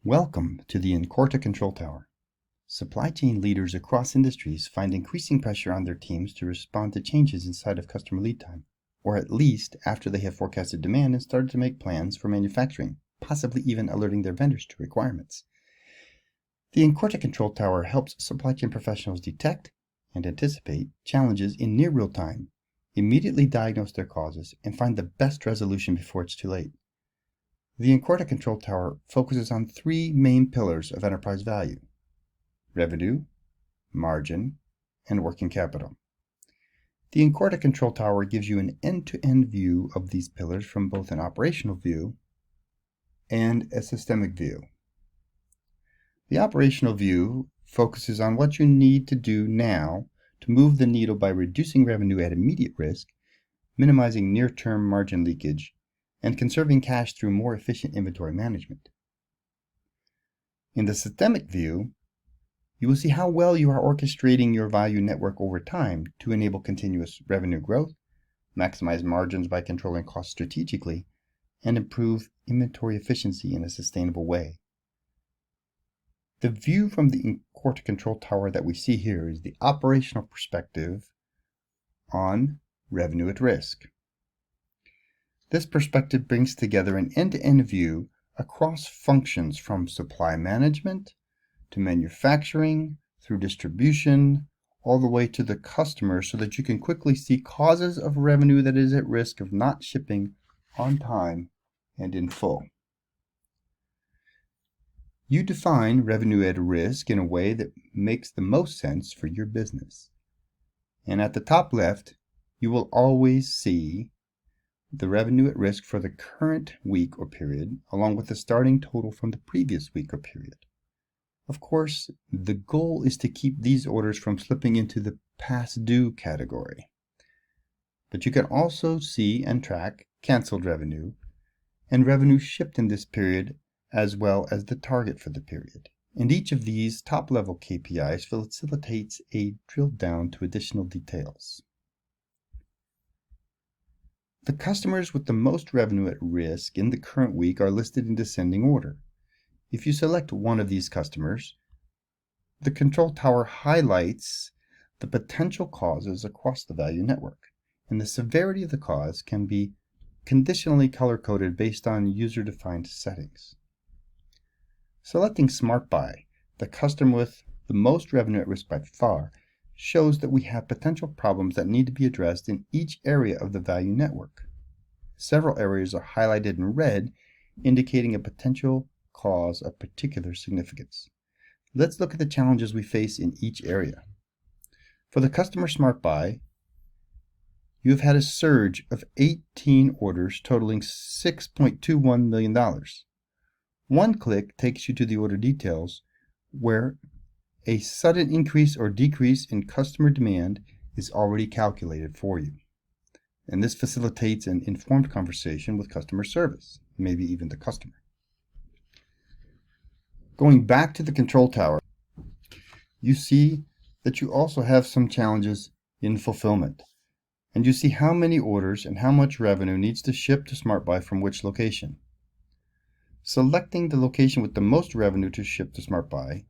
Welcome to the Incorta Control Tower. Supply chain leaders across industries find increasing pressure on their teams to respond to changes inside of customer lead time, or at least after they have forecasted demand and started to make plans for manufacturing, possibly even alerting their vendors to requirements. The Incorta Control Tower helps supply chain professionals detect and anticipate challenges in near real time, immediately diagnose their causes, and find the best resolution before it's too late. The Incorta Control Tower focuses on three main pillars of enterprise value: revenue, margin, and working capital. The Incorta Control Tower gives you an end-to-end view of these pillars from both an operational view and a systemic view. The operational view focuses on what you need to do now to move the needle by reducing revenue at immediate risk, minimizing near-term margin leakage, and conserving cash through more efficient inventory management. In the systemic view, you will see how well you are orchestrating your value network over time to enable continuous revenue growth, maximize margins by controlling costs strategically, and improve inventory efficiency in a sustainable way. The view from the Incorta Control Tower that we see here is the operational perspective on revenue at risk. This perspective brings together an end-to-end view across functions from supply management to manufacturing, through distribution, all the way to the customer, so that you can quickly see causes of revenue that is at risk of not shipping on time and in full. You define revenue at risk in a way that makes the most sense for your business. And at the top left, you will always see the revenue at risk for the current week or period, along with the starting total from the previous week or period. Of course, the goal is to keep these orders from slipping into the past due category. But you can also see and track canceled revenue and revenue shipped in this period, as well as the target for the period. And each of these top-level KPIs facilitates a drill down to additional details. The customers with the most revenue at risk in the current week are listed in descending order. If you select one of these customers, the control tower highlights the potential causes across the value network, and the severity of the cause can be conditionally color-coded based on user-defined settings. Selecting Smart Buy, the customer with the most revenue at risk by far, shows that we have potential problems that need to be addressed in each area of the value network. Several areas are highlighted in red, indicating a potential cause of particular significance. Let's look at the challenges we face in each area. For the customer Smart Buy, you have had a surge of 18 orders totaling $6.21 million. One click takes you to the order details, where a sudden increase or decrease in customer demand is already calculated for you. And this facilitates an informed conversation with customer service, maybe even the customer. Going back to the control tower, you see that you also have some challenges in fulfillment. And you see how many orders and how much revenue needs to ship to Smart Buy from which location. Selecting the location with the most revenue to ship to Smart Buy,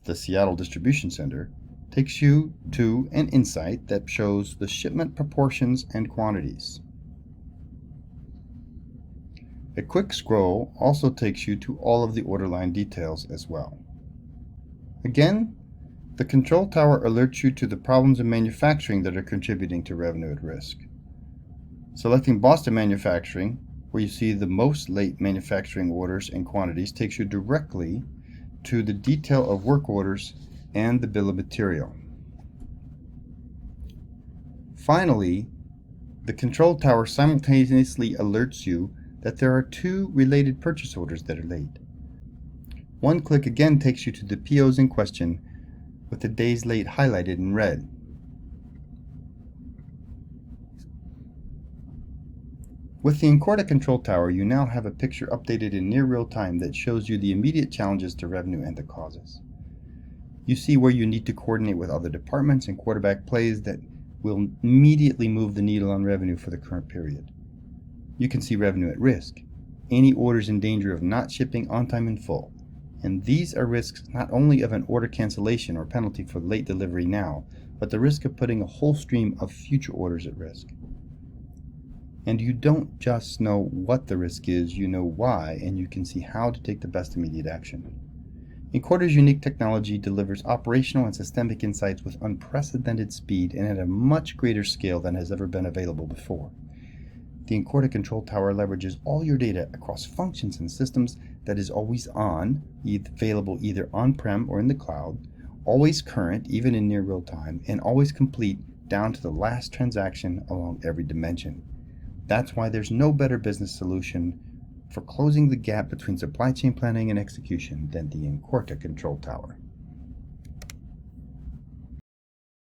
the Seattle Distribution Center, takes you to an insight that shows the shipment proportions and quantities. A quick scroll also takes you to all of the order line details as well. Again, the control tower alerts you to the problems in manufacturing that are contributing to revenue at risk. Selecting Boston Manufacturing, where you see the most late manufacturing orders and quantities, takes you directly to the detail of work orders and the bill of material. Finally, the control tower simultaneously alerts you that there are two related purchase orders that are late. One click again takes you to the POs in question, with the days late highlighted in red. With the Incorta Control Tower, you now have a picture updated in near real time that shows you the immediate challenges to revenue and the causes. You see where you need to coordinate with other departments and quarterback plays that will immediately move the needle on revenue for the current period. You can see revenue at risk, any orders in danger of not shipping on time in full, And these are risks not only of an order cancellation or penalty for late delivery now, but the risk of putting a whole stream of future orders at risk. And you don't just know what the risk is, you know why, and you can see how to take the best immediate action. Incorta's unique technology delivers operational and systemic insights with unprecedented speed and at a much greater scale than has ever been available before. The Incorta Control Tower leverages all your data across functions and systems that is always on, available either on-prem or in the cloud, always current, even in near real time, and always complete down to the last transaction along every dimension. That's why there's no better business solution for closing the gap between supply chain planning and execution than the Incorta Control Tower.